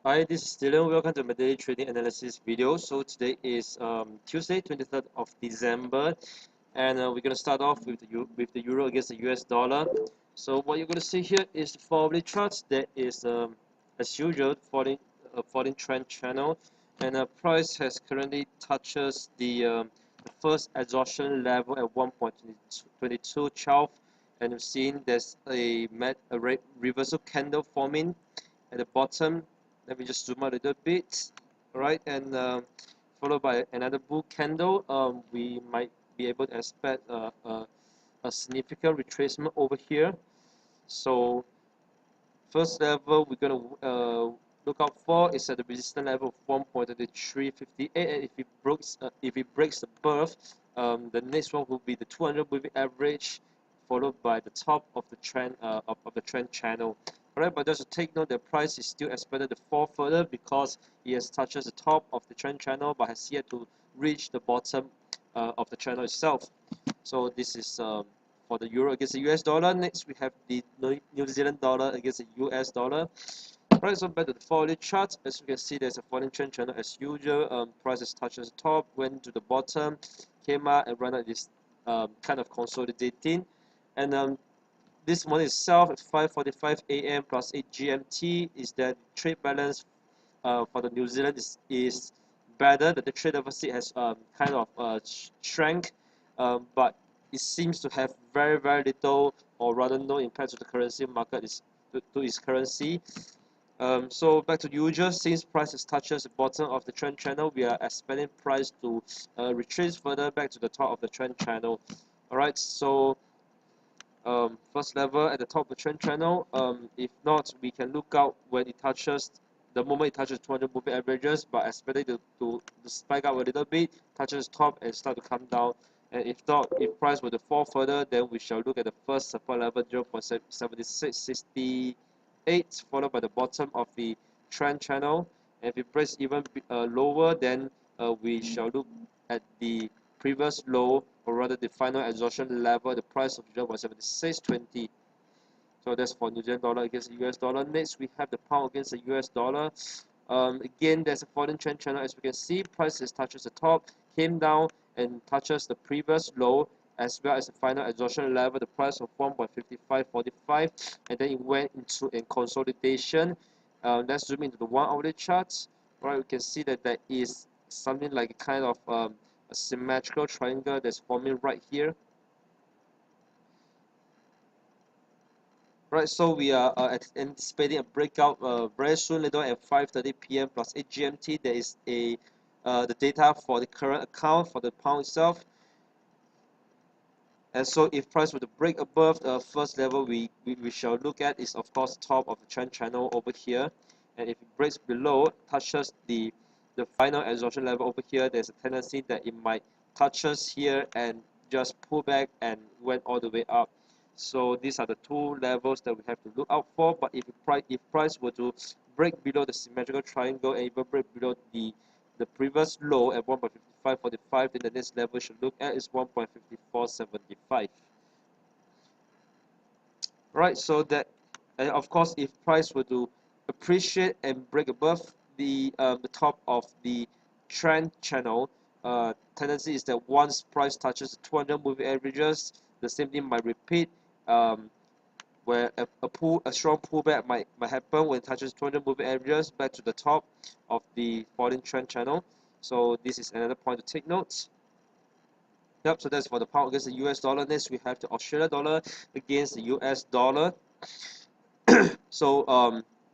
Hi, this is Dylan. Welcome to my daily trading analysis video. So today is Tuesday, 23rd of December, and we're going to start off with the euro against the US dollar. So what you're going to see here is the four-hourly charts. That is, as usual, falling trend channel, and price has currently touches the first exhaustion level at 1.2212, and we've seen there's a reversal candle forming at the bottom. Let me just zoom out a little bit. Alright, and followed by another bull candle. We might be able to expect a significant retracement over here. So first level we're going to look out for is at the resistance level of 1.3358, and if it breaks above, the next one will be the 200 moving average, followed by the top of the trend of the trend channel. Alright, but just to take note, the price is still expected to fall further because it has touches the top of the trend channel but has yet to reach the bottom of the channel itself. So this is for the euro against the US dollar. Next we have the New Zealand dollar against the US dollar. Right, so back to the four-hourly chart. As you can see, there's a falling trend channel as usual. Prices touches the top, went to the bottom, came out and ran out this kind of consolidating. And this morning itself at 5:45 a.m. plus 8 GMT is that trade balance for the New Zealand is better. That the trade deficit has kind of shrank, but it seems to have very little or rather no impact to the currency market to its currency. So back to usual, since prices touches the bottom of the trend channel, we are expecting price to retrace further back to the top of the trend channel. Alright, so first level at the top of the trend channel. If not, we can look out when it touches, the moment it touches 200 moving averages, but expect it to spike up a little bit, touches top and start to come down. And if not, if price were to fall further, then we shall look at the first support level 0.7668, followed by the bottom of the trend channel. And if it breaks even lower, then we shall look at the previous low, or rather the final exhaustion level, the price of 0.7620. So that's for New Zealand dollar against the US dollar. Next, we have the pound against the US dollar. Again, there's a falling trend channel. As we can see, prices touches the top, came down and touches the previous low, as well as the final exhaustion level, the price of 1.5545, and then it went into a consolidation. Let's zoom into the 1-hourly charts. Right, we can see that there is something like a kind of a symmetrical triangle that's forming right here. Right, so we are anticipating a breakout very soon, later at 5:30 p.m. plus 8 GMT. There is a the data for the current account for the pound itself. And so if price were to break above the first level, we shall look at is of course top of the trend channel over here. And if it breaks below, touches the final exhaustion level over here, there's a tendency that it might touches here and just pull back and went all the way up. So these are the two levels that we have to look out for. But if price were to break below the symmetrical triangle and even break below the previous low at 1.5545, then the next level should look at is 1.5475. Right, so that, and of course, if price were to appreciate and break above the top of the trend channel, tendency is that once price touches 200 moving averages, the same thing might repeat, where a strong pullback might happen when it touches 200 moving averages back to the top of the falling trend channel. So this is another point to take note. Yep, so that's for the pound against the US dollar. Next, we have the Australian dollar against the US dollar. So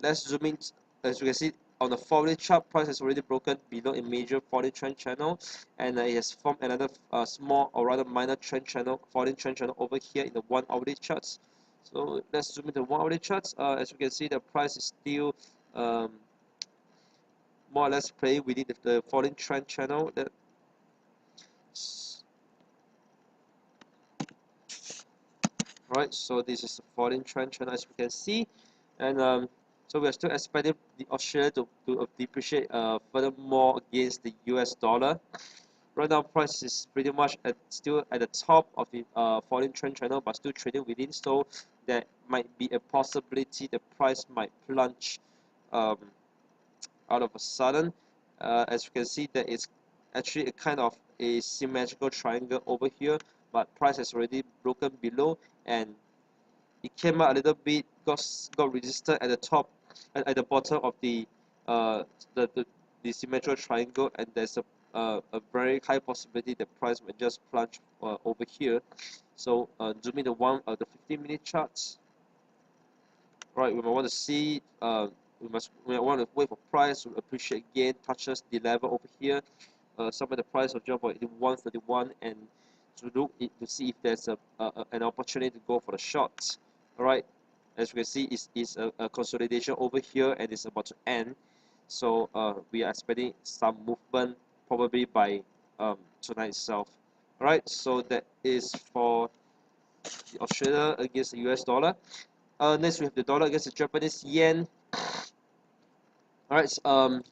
let's zoom in. As you can see on the 4-hourly chart, price has already broken below a major falling trend channel, and it has formed another small or rather minor trend channel, falling trend channel over here in the 1-hourly charts. So let's zoom into 1-hourly charts. As you can see, the price is still more or less playing within the falling trend channel. Right, so this is the falling trend channel, as we can see, and so we are still expecting the Australia to depreciate furthermore against the US dollar. Right now, price is pretty much still at the top of the falling trend channel, but still trading within. So there might be a possibility the price might plunge out of a sudden. As you can see, there is actually a kind of a symmetrical triangle over here, but price has already broken below, and it came out a little bit, got resisted at the top, at the bottom of uh, the, the the symmetrical triangle, and there's a very high possibility the price may just plunge over here. So zoom in the 15-minute charts. Right, we might want to see, we might want to wait for price to appreciate again, touches the level over here, some of the price of 0.131, and to look to see if there's an opportunity to go for the shorts. All right, as you can see, it's a consolidation over here, and it's about to end. So we are expecting some movement probably by tonight itself. All right, so that is for the Australia against the US dollar. Next we have the dollar against the Japanese yen. Alright,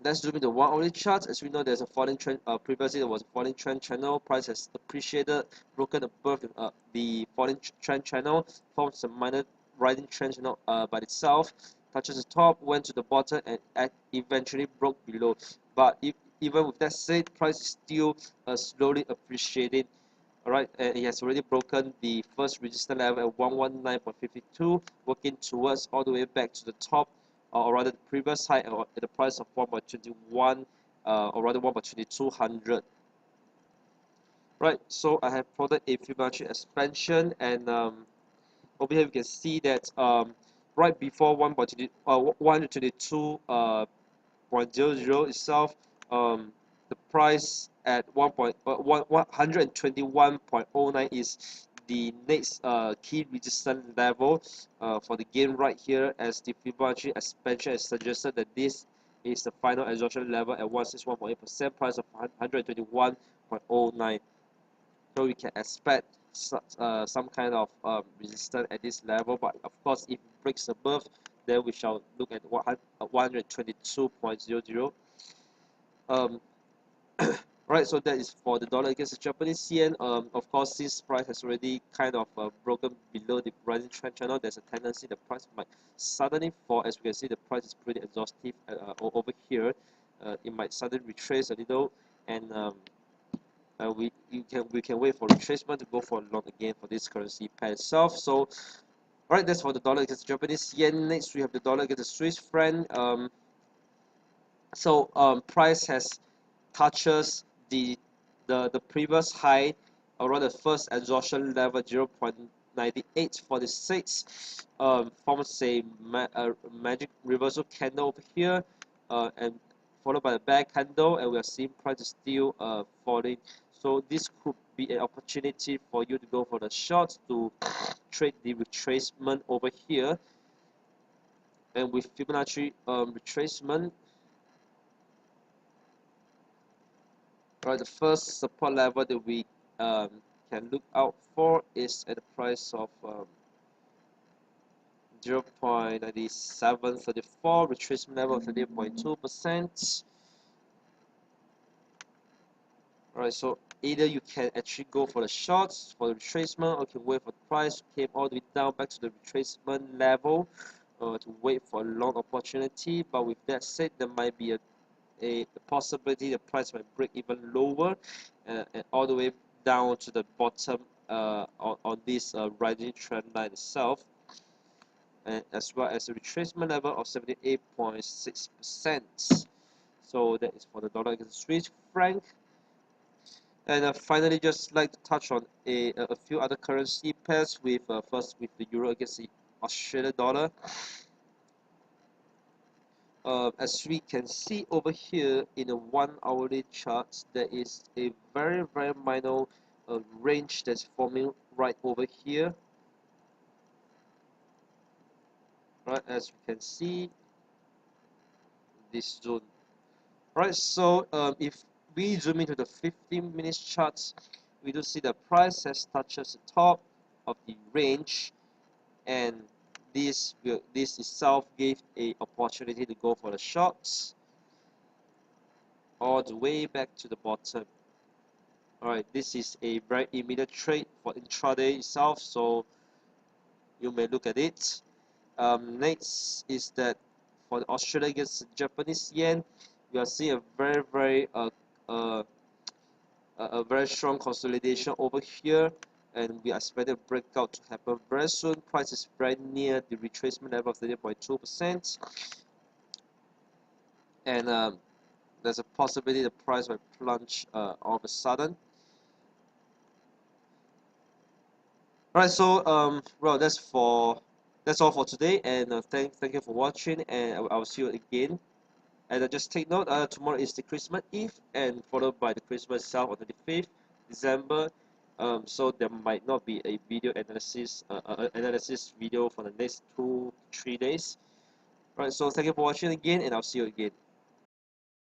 let's zoom into 1 hourly chart. As we know, there's a falling trend. Previously, there was a falling trend channel. Price has appreciated, broken above the falling trend channel, forms a minor rising trend channel by itself. Touches the top, went to the bottom, and eventually broke below. But even with that said, price is still slowly appreciating. Alright, it has already broken the first resistance level at 119.52, working towards all the way back to the top, or rather the previous high at the price of 1.21, or rather 1.2200. Right, so I have plotted a Fibonacci expansion, and over here you can see that right before 122.00 itself, the price at 121.09 is the next key resistance level for the gain right here, as the Fibonacci expansion has suggested that this is the final absorption level at 161.8%, price of 121.09. So we can expect some kind of resistance at this level, but of course if it breaks above, then we shall look at 122.00. Right, so that is for the dollar against the Japanese yen. Of course, since price has already kind of broken below the rising trend channel, there's a tendency the price might suddenly fall. As we can see, the price is pretty exhaustive over here. It might suddenly retrace a little, and we can wait for retracement to go for long again for this currency pair itself. So, alright, that's for the dollar against the Japanese yen. Next, we have the dollar against the Swiss franc. Price has touches the previous high around the first absorption level 0.9846, forms a magic reversal candle over here, and followed by the bear candle, and we are seeing price is still falling. So this could be an opportunity for you to go for the shorts to trade the retracement over here, and with Fibonacci retracement. Right, the first support level that we can look out for is at the price of 0.9734, retracement level of 38.2%. Alright, so either you can actually go for the shorts for the retracement, or you can wait for the price to came all the way down back to the retracement level to wait for a long opportunity. But with that said, there might be a possibility the price might break even lower and all the way down to the bottom on this rising trend line itself, and as well as a retracement level of 78.6%. So that is for the dollar against the Swiss franc. And finally, just like to touch on a few other currency pairs, with first with the euro against the Australian dollar. As we can see over here in the 1 hourly chart, there is a very minor range that's forming right over here. Right, as we can see this zone. Right, so if we zoom into the 15-minute charts, we do see the price has touched the top of the range, and this itself gave a opportunity to go for the shorts all the way back to the bottom. Alright, this is a very immediate trade for intraday itself, so you may look at it. Next is that for the Australia against Japanese yen, we are seeing a uh, a very strong consolidation over here, and we expect a breakout to happen very soon. Price is very near the retracement level of 30.2%, and there's a possibility the price might plunge all of a sudden. Alright, so well, that's all for today, and thank you for watching, and I will see you again. And just take note, tomorrow is the Christmas Eve, and followed by the Christmas itself on the 5th December. So there might not be a video analysis video for the next 2-3 days. Alright, so thank you for watching again, and I'll see you again.